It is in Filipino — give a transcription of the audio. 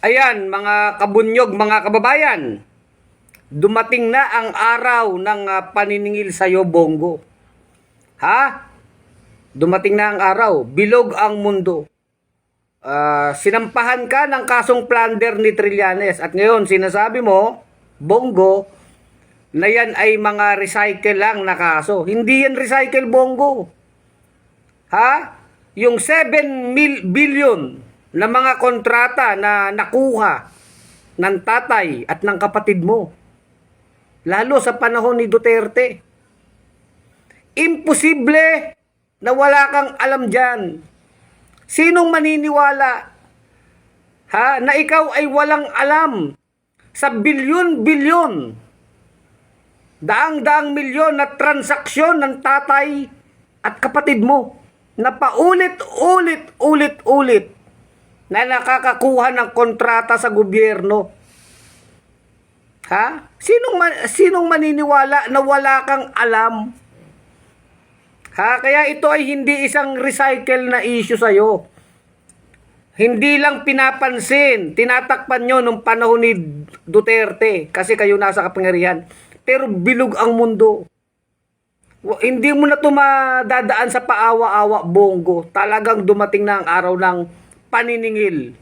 Ayan, mga kabunyog, mga kababayan, dumating na ang araw ng paniningil sa'yo, Bongo. Ha? Dumating na ang araw, bilog ang mundo. Sinampahan ka ng kasong plunder ni Trillanes at ngayon sinasabi mo, Bongo, na yan ay mga recycle lang na kaso. Hindi yan recycle, Bongo. Ha? Yung 7 billion na mga kontrata na nakuha ng tatay at ng kapatid mo, lalo sa panahon ni Duterte, imposible na wala kang alam dyan. Sinong maniniwala na ikaw ay walang alam sa bilyon-bilyon, daang-daang milyon na transaksyon ng tatay at kapatid mo na paulit-ulit na nakakakuha ng kontrata sa gobyerno? Ha? Sinong maniniwala na wala kang alam? Ha? Kaya ito ay hindi isang recycle na issue sa'yo. Hindi lang pinapansin, tinatakpan nyo nung panahon ni Duterte kasi kayo nasa kapangyarihan. Pero bilog ang mundo. Hindi mo na madadaan sa paawa-awa, Bongo. Talagang dumating na ang araw ng paniningil.